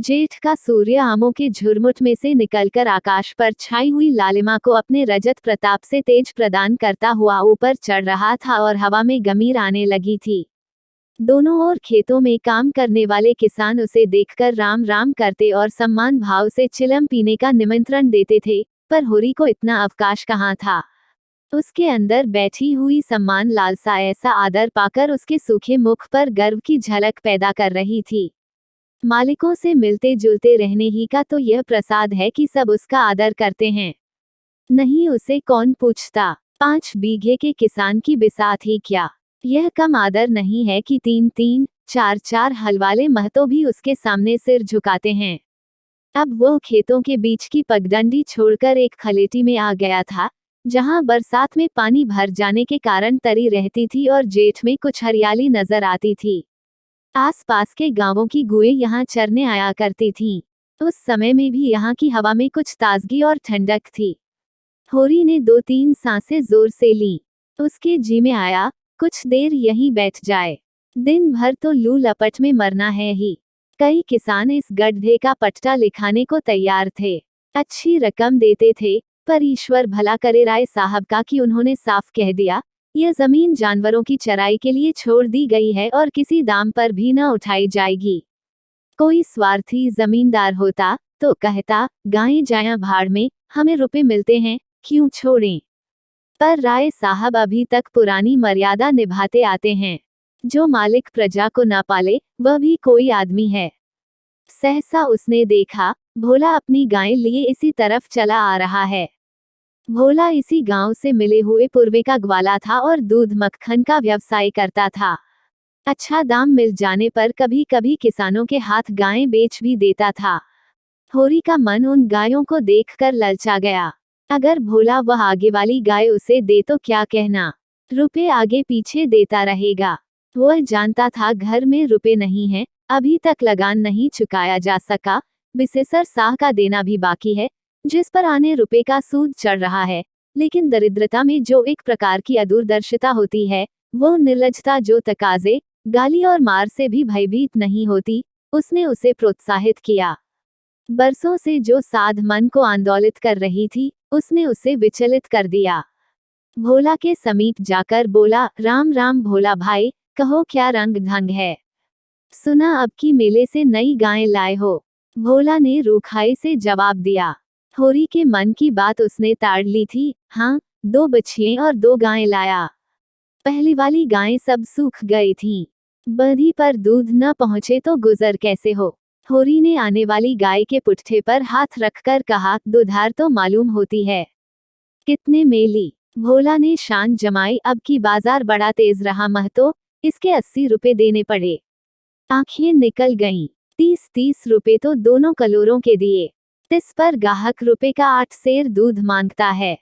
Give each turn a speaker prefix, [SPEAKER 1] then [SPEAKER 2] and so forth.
[SPEAKER 1] जेठ का सूर्य आमों के झुरमुट में से निकलकर आकाश पर छाई हुई लालिमा को अपने रजत प्रताप से तेज प्रदान करता हुआ ऊपर चढ़ रहा था और हवा में गमीर आने लगी थी। दोनों ओर खेतों में काम करने वाले किसान उसे देखकर राम राम करते और सम्मान भाव से चिलम पीने का निमंत्रण देते थे, पर होरी को इतना अवकाश कहाँ था। उसके अंदर बैठी हुई सम्मान लालसा ऐसा आदर पाकर उसके सूखे मुख पर गर्व की झलक पैदा कर रही थी। मालिकों से मिलते जुलते रहने ही का तो यह प्रसाद है कि सब उसका आदर करते हैं। नहीं उसे कौन पूछता। 5 बीघे के किसान की बिसात ही क्या। यह कम आदर नहीं है कि 3-3, 4-4 हल वाले महतो भी उसके सामने सिर झुकाते हैं। अब वह खेतों के बीच की पगडंडी छोड़कर एक खलेटी में आ गया था, जहां बरसात में पानी भर जाने के कारण तरी रहती थी और जेठ में कुछ हरियाली नजर आती थी। आसपास के गांवों की गुएं यहाँ चरने आया करती थीं। उस समय में भी यहाँ की हवा में कुछ ताजगी और ठंडक थी। होरी ने 2-3 सांसें जोर से लीं। उसके जी में आया, कुछ देर यहीं बैठ जाए। दिन भर तो लू लपट में मरना है ही। कई किसान इस गड्ढे का पट्टा लिखाने को तैयार थे। अच्छी रकम देते थे, पर ईश्वर भला करे राय साहब का कि उन्होंने साफ कह दिया, यह जमीन जानवरों की चराई के लिए छोड़ दी गई है और किसी दाम पर भी न उठाई जाएगी। कोई स्वार्थी जमींदार होता तो कहता, गायें जाया भाड़ में, हमें रुपए मिलते हैं, क्यों छोड़ें। पर राय साहब अभी तक पुरानी मर्यादा निभाते आते हैं। जो मालिक प्रजा को न पाले, वह भी कोई आदमी है। सहसा उसने देखा, भोला अपनी गायें लिए इसी तरफ चला आ रहा है। भोला इसी गांव से मिले हुए पूर्वे का ग्वाला था और दूध मक्खन का व्यवसाय करता था। अच्छा दाम मिल जाने पर कभी कभी किसानों के हाथ गायें बेच भी देता था। होरी का मन उन गायों को देखकर ललचा गया। अगर भोला वह आगे वाली गाय उसे दे तो क्या कहना, रुपए आगे पीछे देता रहेगा। वह जानता था घर में रुपए नहीं है, अभी तक लगान नहीं चुकाया जा सका, बिसेसर साह का देना भी बाकी है, जिस पर आने रुपए का सूद चढ़ रहा है। लेकिन दरिद्रता में जो एक प्रकार की अदूरदर्शिता होती है, वो निर्लजता जो तकाजे, गाली और मार से भी भयभीत नहीं होती, उसने उसे प्रोत्साहित किया। बरसों से जो साध मन को आंदोलित कर रही थी, उसने उसे विचलित कर दिया। भोला के समीप जाकर बोला, राम राम भोला भाई, कहो क्या रंग ढंग है। सुना अब की मेले से नई गायें लाए हो। भोला ने रूखाई से जवाब दिया। होरी के मन की बात उसने ताड़ ली थी। हाँ, 2 बछिए और 2 गायें लाया। पहली वाली गायें सब सूख गई थीं। बंधी पर दूध न पहुँचे तो गुजर कैसे हो। होरी ने आने वाली गाय के पुट्ठे पर हाथ रखकर कहा, दुधार तो मालूम होती है। कितने में ली। भोला ने शान जमाई, अब की बाजार बड़ा तेज रहा महतो, इसके 80 रुपए देने पड़े। आंखें निकल गईं। 30-30 रुपए तो दोनों कलोरों के दिए। इस पर गाहक रुपए का 8 सेर दूध मांगता है।